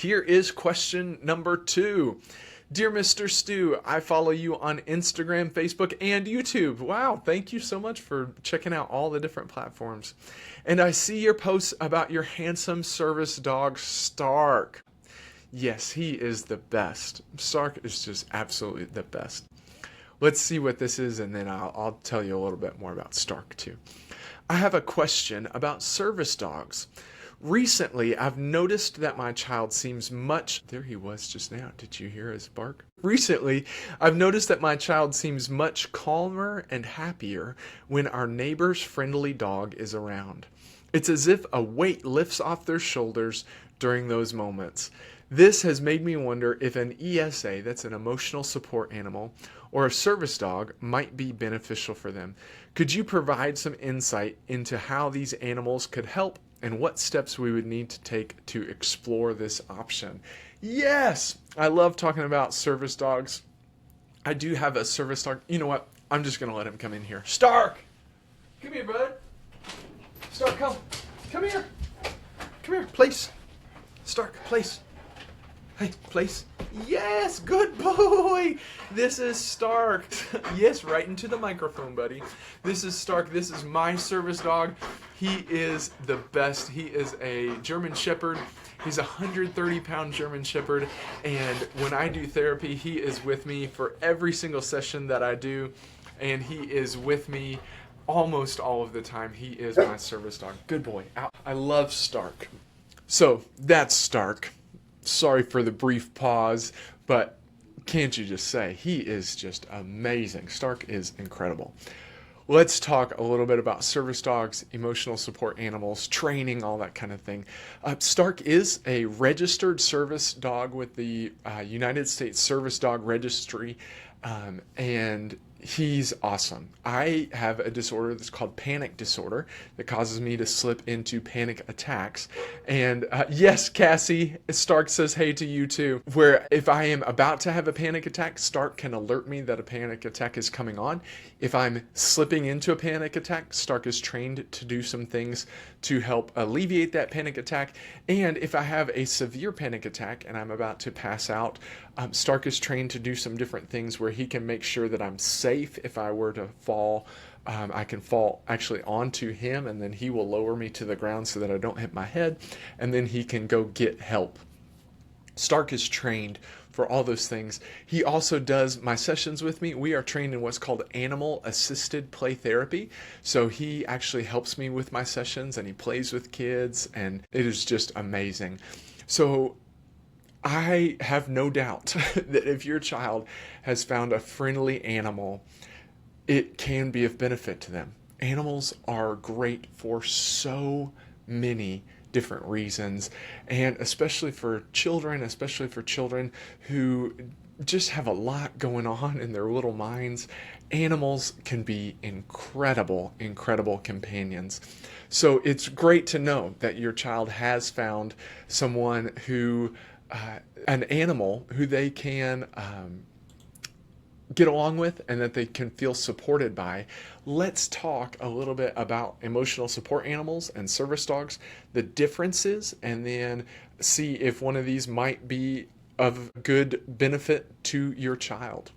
Here is question number 2. Dear Mr. Stu, I follow you on Instagram, Facebook, and YouTube. Wow, thank you so much for checking out all the different platforms. And I see your posts about your handsome service dog, Stark. Yes, he is the best. Stark is just absolutely the best. Let's see what this is, and then I'll tell you a little bit more about Stark too. I have a question about service dogs. Recently, I've noticed that my child seems much... There he was just now. Did you hear his bark? Recently, I've noticed that my child seems much calmer and happier when our neighbor's friendly dog is around. It's as if a weight lifts off their shoulders during those moments. This has made me wonder if an ESA, that's an emotional support animal, or a service dog might be beneficial for them. Could you provide some insight into how these animals could help and what steps we would need to take to explore this option? Yes! I love talking about service dogs. I do have a service dog. You know what? I'm just going to let him come in here. Stark! Come here, bud. Stark, come. Come here. Come here, place. Stark, place. Hey, place. Yes, good boy. This is Stark. Yes, right into the microphone, buddy. This is Stark. This is my service dog. He is the best. He is a German Shepherd. He's a 130-pound German Shepherd, and when I do therapy, he is with me for every single session that I do, and he is with me almost all of the time. He is my service dog. Good boy. Ow. I love Stark. So, that's Stark. Sorry for the brief pause, but can't you just say, he is just amazing. Stark is incredible. Let's talk a little bit about service dogs, emotional support animals, training, all that kind of thing. Stark is a registered service dog with the United States Service Dog Registry, and he's awesome. I have a disorder that's called panic disorder that causes me to slip into panic attacks. And yes, Cassie, Stark says hey to you too. Where if I am about to have a panic attack, Stark can alert me that a panic attack is coming on. If I'm slipping into a panic attack, Stark is trained to do some things to help alleviate that panic attack. And if I have a severe panic attack and I'm about to pass out, Stark is trained to do some different things where he can make sure that I'm safe. If I were to fall, I can fall actually onto him, and then he will lower me to the ground so that I don't hit my head, and then he can go get help. Stark is trained for all those things. He also does my sessions with me. We are trained in what's called animal assisted play therapy. So he actually helps me with my sessions, and he plays with kids, and it is just amazing. So I have no doubt that if your child has found a friendly animal, it can be of benefit to them. Animals are great for so many different reasons, and especially for children who just have a lot going on in their little minds. Animals can be incredible, incredible companions. So it's great to know that your child has found someone who an animal who they can get along with and that they can feel supported by. Let's talk a little bit about emotional support animals and service dogs, the differences, and then see if one of these might be of good benefit to your child.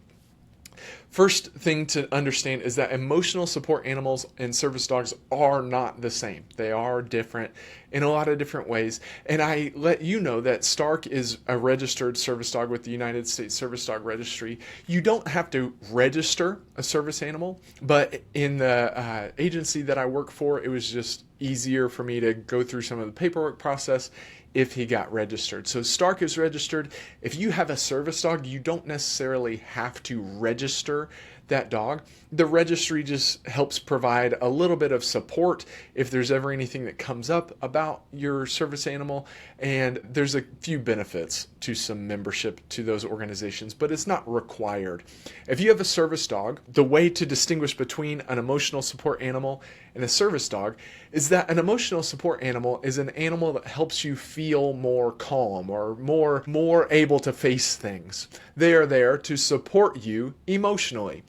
First thing to understand is that emotional support animals and service dogs are not the same. They are different in a lot of different ways. And I let you know that Stark is a registered service dog with the United States Service Dog Registry. You don't have to register a service animal, but in the agency that I work for, it was just easier for me to go through some of the paperwork process if he got registered. So Stark is registered. If you have a service dog, you don't necessarily have to register that dog. The registry just helps provide a little bit of support if there's ever anything that comes up about your service animal, and there's a few benefits to some membership to those organizations, but it's not required. If you have a service dog, the way to distinguish between an emotional support animal and a service dog is that an emotional support animal is an animal that helps you feel more calm or more able to face things. They are there to support you emotionally.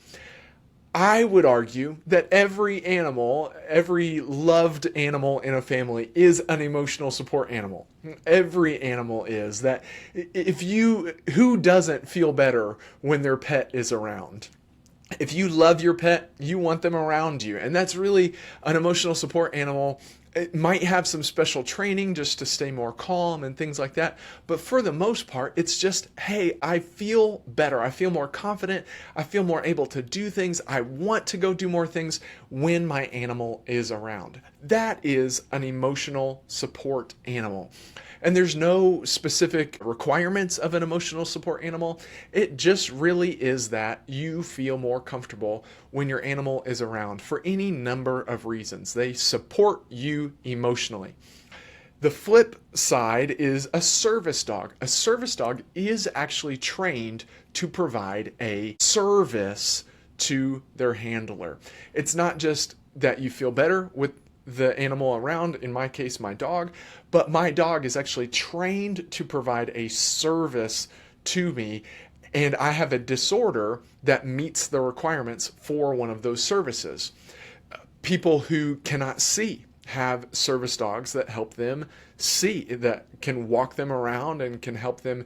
I would argue that every animal, every loved animal in a family is an emotional support animal. Every animal is. That if you, who doesn't feel better when their pet is around? If you love your pet, you want them around you. And that's really an emotional support animal. It might have some special training just to stay more calm and things like that. But for the most part, it's just, hey, I feel better. I feel more confident. I feel more able to do things. I want to go do more things when my animal is around. That is an emotional support animal. And there's no specific requirements of an emotional support animal. It just really is that you feel more comfortable when your animal is around for any number of reasons. They support you emotionally. The flip side is a service dog. A service dog is actually trained to provide a service to their handler. It's not just that you feel better with the animal around, in my case, my dog, but my dog is actually trained to provide a service to me, and I have a disorder that meets the requirements for one of those services. People who cannot see have service dogs that help them see, that can walk them around and can help them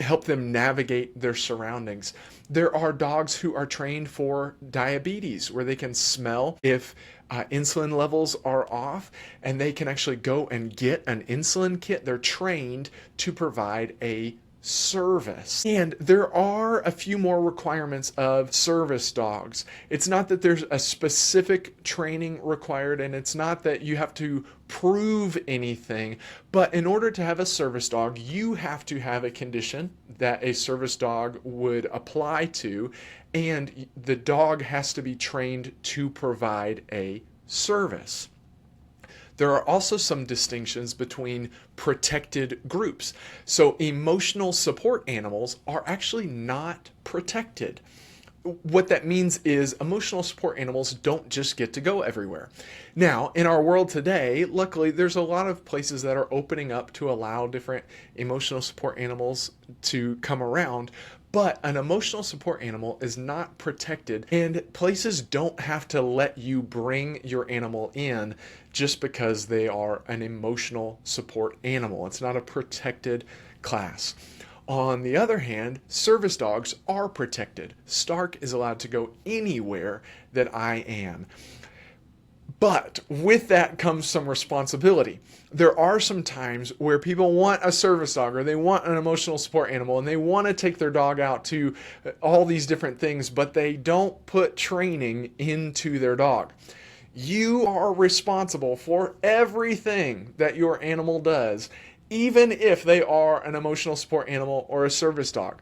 help them navigate their surroundings. There are dogs who are trained for diabetes, where they can smell if insulin levels are off, and they can actually go and get an insulin kit. They're trained to provide a service. And there are a few more requirements of service dogs. It's not that there's a specific training required, and it's not that you have to prove anything, but in order to have a service dog, you have to have a condition that a service dog would apply to, and the dog has to be trained to provide a service. There are also some distinctions between protected groups. So emotional support animals are actually not protected. What that means is emotional support animals don't just get to go everywhere. Now, in our world today, luckily, there's a lot of places that are opening up to allow different emotional support animals to come around. But an emotional support animal is not protected, and places don't have to let you bring your animal in just because they are an emotional support animal. It's not a protected class. On the other hand, service dogs are protected. Stark is allowed to go anywhere that I am. But with that comes some responsibility. There are some times where people want a service dog, or they want an emotional support animal, and they want to take their dog out to all these different things, but they don't put training into their dog. You are responsible for everything that your animal does, even if they are an emotional support animal or a service dog.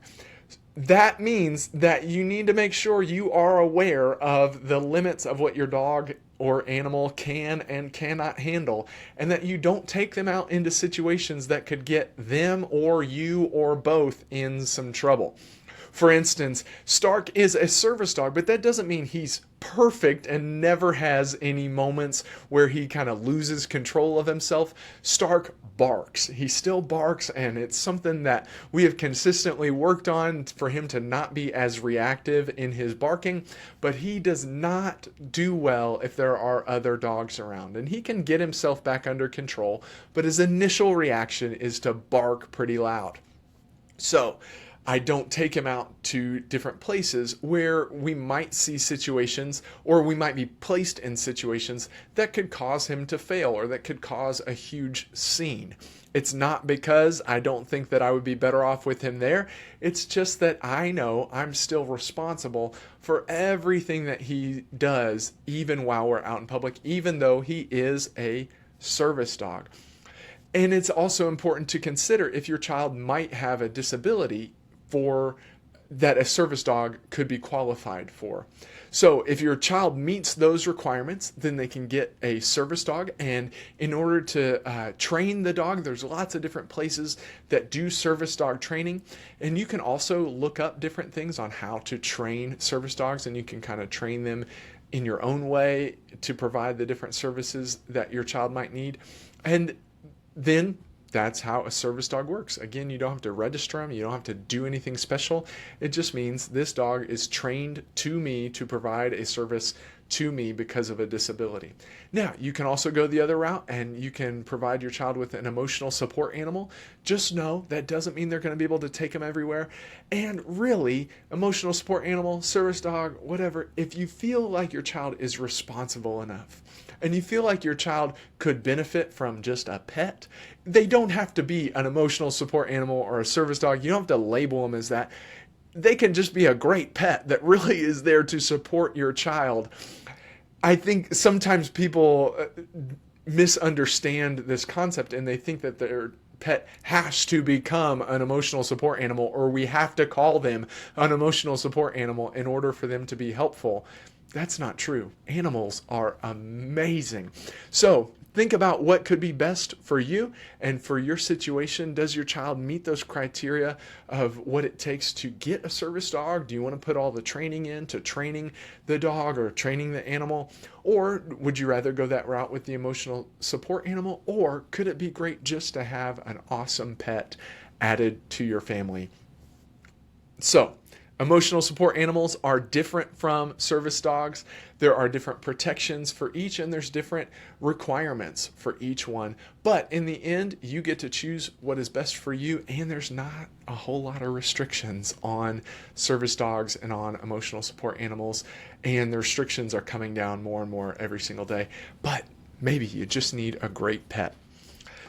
That means that you need to make sure you are aware of the limits of what your dog or animal can and cannot handle, and that you don't take them out into situations that could get them or you or both in some trouble. For instance, Stark is a service dog, but that doesn't mean he's perfect and never has any moments where he kind of loses control of himself. Stark barks. He still barks, and it's something that we have consistently worked on for him to not be as reactive in his barking, but he does not do well if there are other dogs around, and he can get himself back under control, but his initial reaction is to bark pretty loud. So I don't take him out to different places where we might see situations, or we might be placed in situations that could cause him to fail, or that could cause a huge scene. It's not because I don't think that I would be better off with him there. It's just that I know I'm still responsible for everything that he does, even while we're out in public, even though he is a service dog. And it's also important to consider if your child might have a disability for that a service dog could be qualified for. So if your child meets those requirements, then they can get a service dog. And in order to train the dog, there's lots of different places that do service dog training. And you can also look up different things on how to train service dogs, and you can kind of train them in your own way to provide the different services that your child might need. And then That's how a service dog works. Again, you don't have to register them. You don't have to do anything special. It just means this dog is trained to me to provide a service to me because of a disability. Now, you can also go the other route and you can provide your child with an emotional support animal. Just know that doesn't mean they're going to be able to take them everywhere. And really, emotional support animal, service dog, whatever, if you feel like your child is responsible enough and you feel like your child could benefit from just a pet, they don't have to be an emotional support animal or a service dog. You don't have to label them as that. They can just be a great pet that really is there to support your child. I think sometimes people misunderstand this concept and they think that their pet has to become an emotional support animal, or we have to call them an emotional support animal in order for them to be helpful. That's not true. Animals are amazing. So think about what could be best for you and for your situation. Does your child meet those criteria of what it takes to get a service dog? Do you want to put all the training into training the dog or training the animal? Or would you rather go that route with the emotional support animal? Or could it be great just to have an awesome pet added to your family? So, emotional support animals are different from service dogs. There are different protections for each, and there's different requirements for each one. But in the end, you get to choose what is best for you, and there's not a whole lot of restrictions on service dogs and on emotional support animals, and the restrictions are coming down more and more every single day. But maybe you just need a great pet.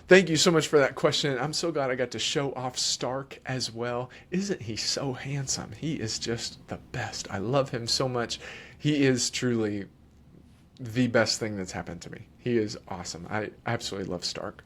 Thank you so much for that question. I'm so glad I got to show off Stark as well. Isn't he so handsome? He is just the best. I love him so much. He is truly the best thing that's happened to me. He is awesome. I absolutely love Stark.